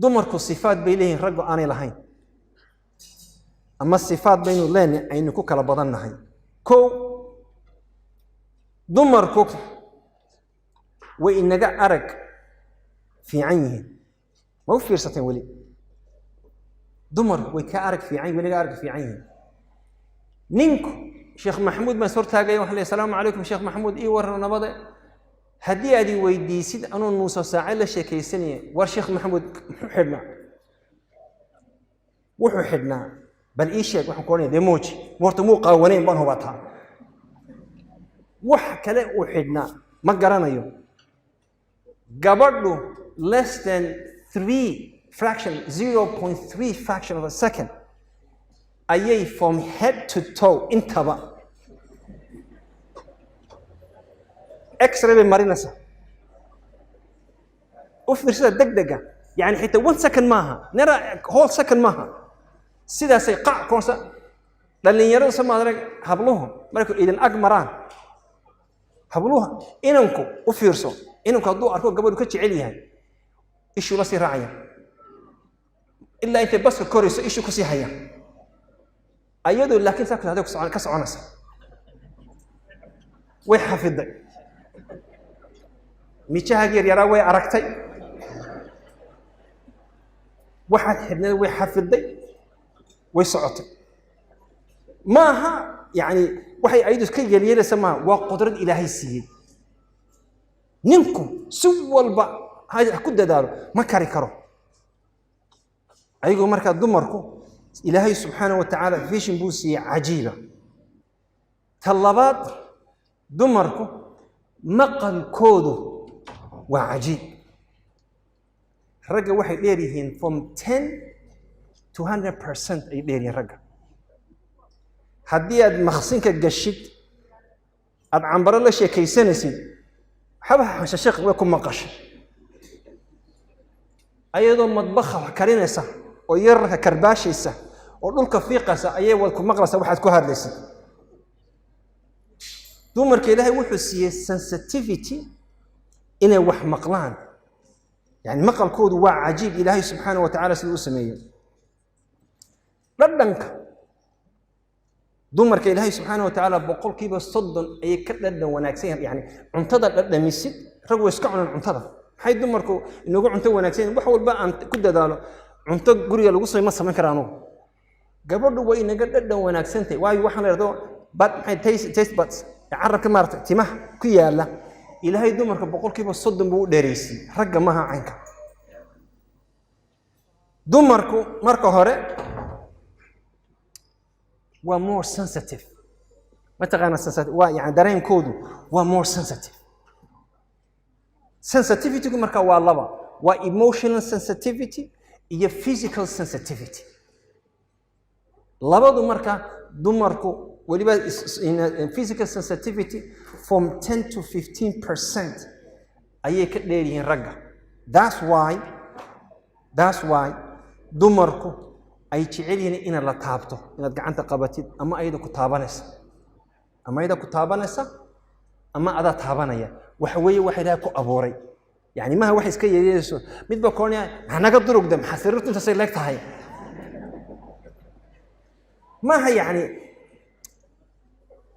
dumarku sifaad bay leeyihiin raggu aanay lahayn ama sifaad baynu leenahay aynu ku kala badannahay kow dumarku way inaga arag fiican yihiin ma u fiirsateen weli dumarku way ka arag fiican weliga arag fiican yihiin ninku sheekh maxamuud ma soo taagay waxa leeyahay salaamu calaykum sheekh maxamuud ii waran nabada haddii aad weydiisid anoo nuuso saace la sheekaysanay war sheekh maxamuud wuxuu xidhnaa bal ii sheeg waxaan ku oranay demoji warta muu qaawaneen baan hubataa wax kale uu xidhnaa ma garanayo gabadhu less than 0.3 fraction of a second ayay from head to toe intaba x-ray bay marinaysaa u fiirsada degdega yani xitaa 1 second maaha nara whole second maaha sidaasay qac koonsa dhalinyarada Soomaaliyeed habluhu markay idin ag maraan habluha inanku u fiirso inanku hadduu arko gabadhu ka jecel yahay ishu la sii raacaya ilaa intay baska korayso ishu ku sii haya ayadoo laakiin saakada ka soconaysa way xafiday mijaha yaraa way aragtay waxaad xidhnay way xafiday way socotay maaha yani waxay ayadu ka yeelaysa ma waa qudrad ilaahay siiyay ninku si walba ku dadaalo ma kari karo ayagu marka dumarku ilaahay subhanahu wa ta'ala vision buu siiyay ajiiba talabaad dumarku maqalkoodu waa ajiib ragga waxay dheerihiin from 10 to 100% ay dheerihiin ragga haddii aad maqsinka gashid aad cambaro la sheekaysanaysid xabaha shashaq way ku maqashay ayadoo madbaxa wax karinaysa oo yarka karbaashaysa oo dhulka fiiqaysa ayay wad ku maqlaysa waxaad ku hadlaysid dumarka ilaahay wuxuu siiyay sensitivity inay wax maqlaan yani maqalkoodu waa ajiib ilaahay subhanahu wa ta'ala siduu sameeyay dhadhanka dumarka ilaahay subhanahu wa ta'ala boqolkiiba 30 ay ka dhadhan wanaagsan yani cuntada dhadhamisid rag way iska cunaan cuntada hay dumarku inagu cunto wanaagsan wax walba aan ku dadaalo cunto guriga lagu soo ma sameyn karaano gabadhu way inaga dhadhan wanaagsan tahay waayo waxaan leeyahay bad maxay taste buds carabka maarta timaha ku yaala ilaahay dumarka boqolkiiba 30 buu dheereysay ragga ma aha caynka dumarku marka hore waa more sensitive mataqaana sensitive waa yani dareenkoodu waa more sensitive sensitivity marka waa laba waa emotional sensitivity iyo physical sensitivity labadu marka dumarku waliba in physical sensitivity from 10 to 15% ayay ka dheerihiin ragga that's why dumarku ay jecel yihiin in la taabto inaad gacanta qabatid ama ayda ku taabanaysa ama ada taabanaya waxa weeye waxa ilaahay ku abuuray yani ma wax iska yeeyayso midba kooniya anaga durugda maxasirtu inta say leegtahay ما هي يعني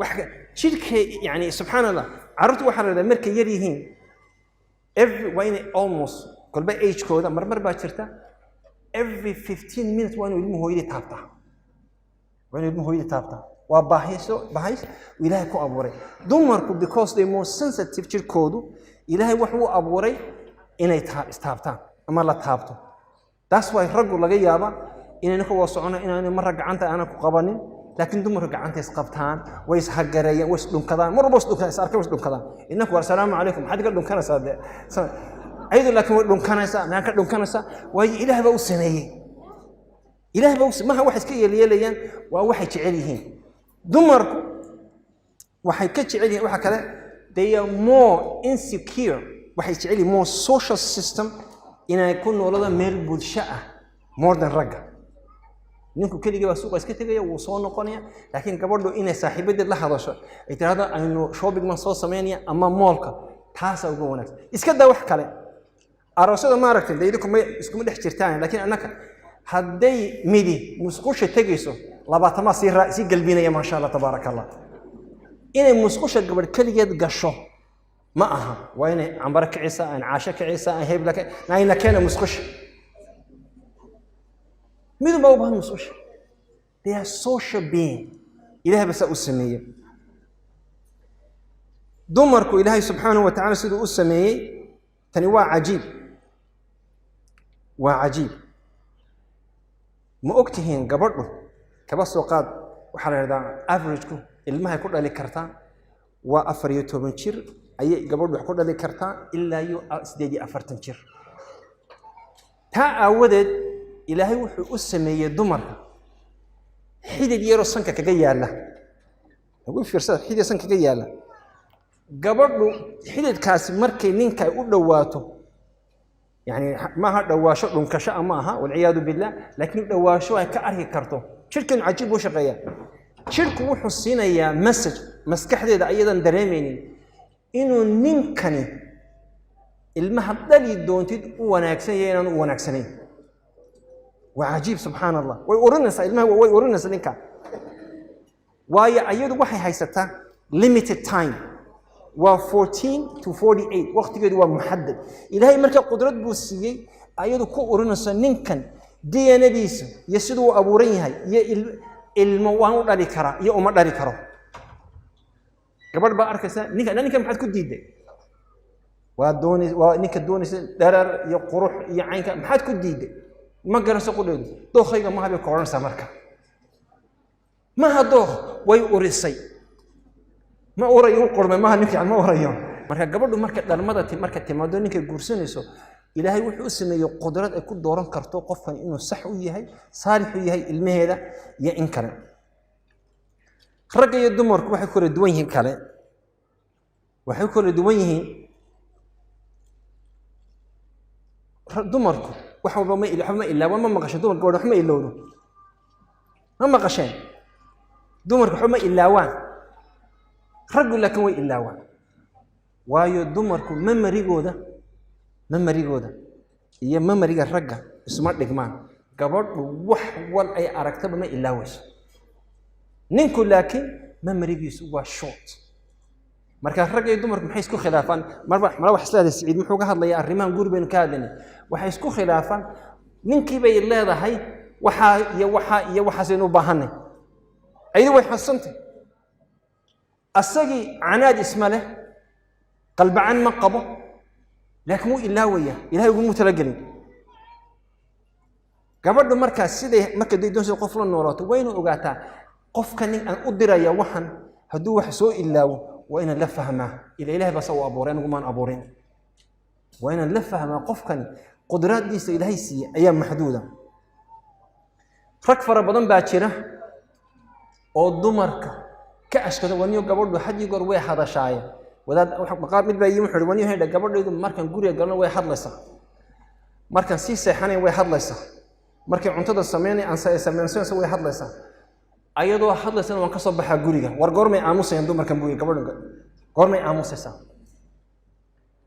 واحد شركة يعني سبحان الله عرفت واحد هذا مركز يريهين every وين almost كل بقى age كودا مرمر باشرته every 15 minutes وين يلمه هو يدي تابتا وباهيسو وإلهي كو أبوري دمركو because they more sensitive شركودو إلهي وحو أبوري إنه يستابتان أما لا تابتو that's why رجل لقى يابا إن نكو وصعنا إن مرة قعنت أنا كقبني لكن دمر قعنت يسقبتان ويسحجريا ويسلم كذا مرة بس دكان سارك ويسلم كذا إنك والسلام عليكم حد قال دكان ساد أيضا لكن دكان سا ناك دكان سا ويجي إله بوسنيه إله بوس ما هو واحد كي يليان وواحد تعليهين دمر واحد كتعليه واحد كذا they are more insecure واحد تعليه more social system إن يكون ولدا ميل بودشاء more than رجع نينكو كليجي بسوق اسكتي جاي وصون قنية لكن كبرضو إن صاحبة اللحظة شو إترادا إنه شوبينج من صوص ثمانية أما مالك تاسع وجونك إسكت ده واحد كله أرسل ما ركتن ديدكم اسكم ده حجرتان لكن أنك هدي ميدي مسقوش تجيسو لبعض ما سي قلبينا يا ما شاء الله تبارك الله إن مسقوش قبل كل يد قشة معها وين عم برك عيسى أن عاشك عيسى أن هيب لك ناين كان مسقوش ميدو ما هو بهم مسقوش they are social being إلهي بس أسميه دمركو إلهي سبحانه وتعالى سيدو أسميه تنوى عجيب وعجيب ما أكتهين قبله كبسوا قاد وحال هذا أفريجكو اللي ما هيكون لك كرتان وأفريتو بنشير أي قبله يكون لك كرتان إلا يو سديدي أفرتنشير تا أودد إلهي وحي أسميه دمركو حيد يرو سنك كجيا له أقول في رسالة حيد سنك كجيا له قبله حيد كاس مركي نينك يقول دواتو يعني ما هذا دواشو لون كشاء معها والعياذ بالله لكن دواشو كأرهي كرتو شرك عجيب وشقيا شرك وحسينا يا مسج مسكح ده أيضا دريميني إنه نينكني المهدلي دونتيد وناكسين وناكسين وعجيب سبحان الله ويورنس المه ويورنس نينكا ويا أيضا وحي هيستا limited time و 14 to 48 وقت كده هو محدد إلهي مركب قدرات بوسية أيضا كو أورنسا نينكن دي نبيس يسدو أبوريها يا الموانو داري كرا يا أمر داري كرا قبل بأركسا نينكا محد كود ديده ودوني ونينكا دوني درر يا قروح يا عينك محد كود ديده ما جرس قدود دو خيجا ما هبي كورنسا مركب ما هدوه ويورسي ما أوريون قرمه ما هنيك عن ما أوريون مركب قبله مركب درمضة مركب تمادوني كجورسونيسو إلهي وحي اسمه قدرات أكون دوران كرتو قفا إنه صح وياهي صالح وياهي المهدة يا إنكر رجع يدمرك وحي كل دوينه كله وحي كل دوينه دمرك وحي ما إلا وما مقشة دمرك ولا حما إلا له ما مقشين دمرك حما إلا وان رجل لك وين إلا وان وايو دمرك ممريجودا هي ممريجا رجع اسمه دجمان قبل وحول أي أركتب ما إلا وش ننكل لكن ممريجيس هو شوت مركز رجع دمرك محيسكو خلافا مرة حسلا السعيد محوجة هذا يا الرمان قربين كادني وحيسكو خلافا ننكي بي الله هذا هاي وحا زينو بهني أيضا ويحسنتي السجي عناد اسمه له قلب عن مقبه لكن مو إلا وياه إلهي يقول متلقني قبل مركز سيده مركز دي دون قفل النورات وين وقعتها قف كان أن أدرى يا وحن هدو وحسو إلا وإن لفها ما إلى إله بسوا أبورين ومان أبورين وإن لفها ما قف كان قدرات دي إلهي سي أيام محدودة فرق بدن باكرة أو دمرك كأشكال ونيو قبل حد يقول وين هذا شاي وذا مقابل بيجي محور ونيو هذا قبل يقول مركن قرية قالنا وين حد لسه مركن سيسة حني وين حد لسه مركن عنتد السميني عن سمين سوي حد لسه أيضا حد لسه وانكسب بحق قرية ورجورمي عاموس يندو مركن بوي قبل قرمي عاموس لسه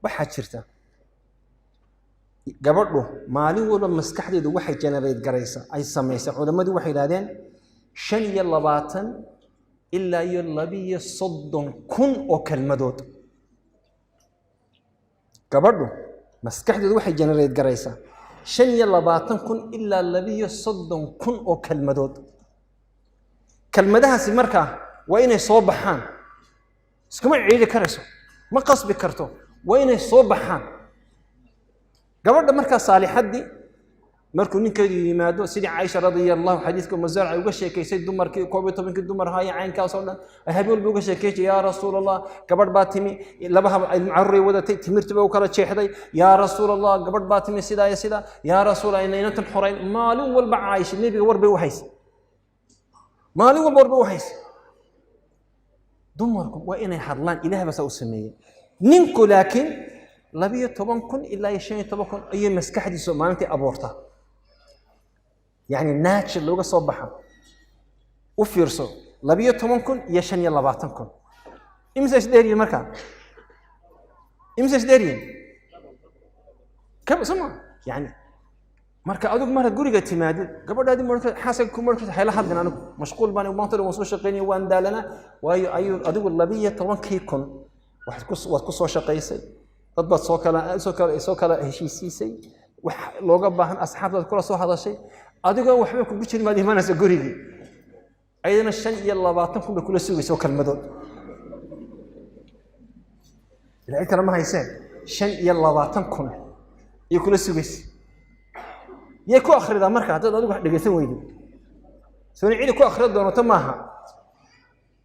بحد شرته قبله مالي ولا مسكحدي دو واحد جنريت جريسة أي سميسة علماء دو واحد هذين شن يلا باطن إلا يلا بي صد كن وكلمدود قبله مسكحدي دو واحد جنريت جريسة شن يلا باطن كن إلا لبي صد كن وكلمدود كلمدها سمركا وين صوبحان سكما عيد كرسو ما قصب كرتو وين صوبحان قبل مركز صالح دي مركو نينك يمادو سيدي عائشة رضي الله حديثكم مزارع وقشة كي سيد دمر كي كوبيتو منك دمر هاي عين كاسولا هبيول بوقشة كي يا رسول الله قبل باتمي لبها المعري ودا تمرت بوكرة شيء حدي يا رسول الله قبل باتمي سيدا يا سيدا يا رسول الله إن الحرين مالو والبع عايش النبي وربي وحيس مالو والبربي وحيس دمركم وإن حضلان إله بس أسميه نينكو لكن لبيه طبعاً كن إلا يشين طبعاً كن أي مسكحة دي سومانتي أبورتها يعني ناتش اللي هو صباحا وفيرسو لبيه طبعاً كن يشين يلا باطن كن إمساش داري المكان إمساش داري كم سمع يعني marka adigu mar guriga timaadid gabadhaadi marka xaasadku marka hayla hadin anigu mashquul baan u maantay oo soo shaqeynay waan daalana waayo adigu 12 kun wax ku soo shaqeysay dad bad soo kala heshiisay wax looga baahan asxaabtaad kula soo hadashay adigu waxba ku jirin maad iimaanaysa guriga ayadana 25 kun kula sugayso kalmadood ilaa kala ma hayseen 25 kun iyo kula sugayso يكو أخرج مركز هذا أدوك دقيقتين ويدي سوني عيد كو أخرج دونه تماها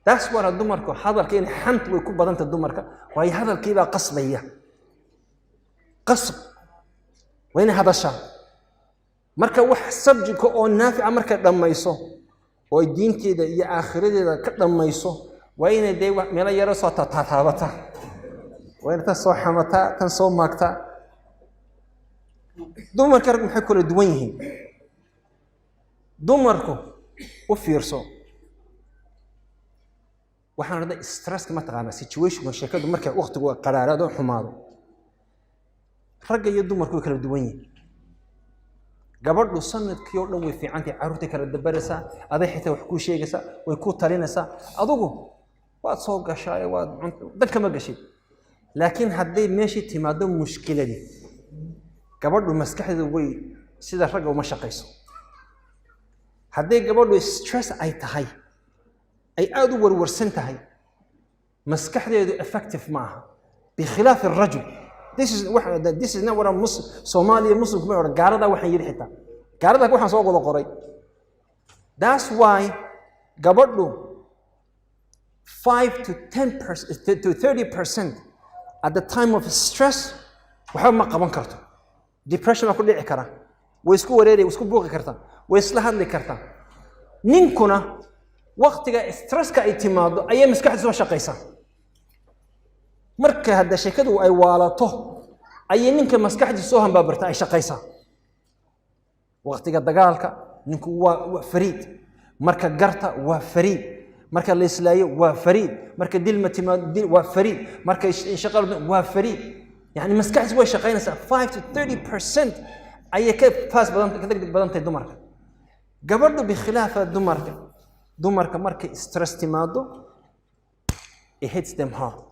تسوى الدمرك حاضر كين حنت ويكون بدنت الدمرك وهي هذا الكيبة قصبية قصب وين هذا الشام مركز وح سبجك أو نافع مركز لما يصو ويدين كده يا آخر ده لما يصو وين ده ملا يرسوا تتعبته وين تسوى حمتا تنسوا مكتا dumarka rag maxay kula duwan yihiin dumarku u fiirso waxaan raday stress ma taqaana situation sheekadu markay waqtigu qaraarado xumaado rag iyo dumarku kala duwan yihiin gabadhu sanadkii oo dhan way fiicantay caruurta kala dabaraysa aday xitaa wax ku sheegaysa way ku talinaysa adigu waad soo gashay waad dadka ma gashay laakiin haddii meeshii timaado mushkiladii gabadhu maskaxdeedu way sida rag uma shaqeyso haddii gabadhu stress ay tahay ay aad u warwarsan tahay maskaxdeedu effective maaha بخلاف الرجل this is not what a Muslim Somali Muslim kuma oran gaarada waxaan yiri xitaa gaarada waxaan soo wada qoray that's why gabadhu 5 to 10% to 30% at the time of stress waxa ma qaban karto depression ma ku dhici kara way isku wareeray isku buuqi kartaa way isla hadli kartaa ninkuna waqtiga stresska ay timaado ayay maskaxdiisa soo shaqeysaa marka hadda sheekadu ay waalato ayay ninka maskaxdiisa soo hanbaabarta ay shaqeysaa waqtiga dagaalka ninku waa fariid marka garta waa fariid marka la islaayo waa fariid marka dilma timaado waa fariid marka shaqadu waa fariid يعني مسكحت وش شقينا 5 to 30% أي كيف فاز بدن بدن تدمرك قبله بخلاف دمرك مرك ستريس تماده it hits them hard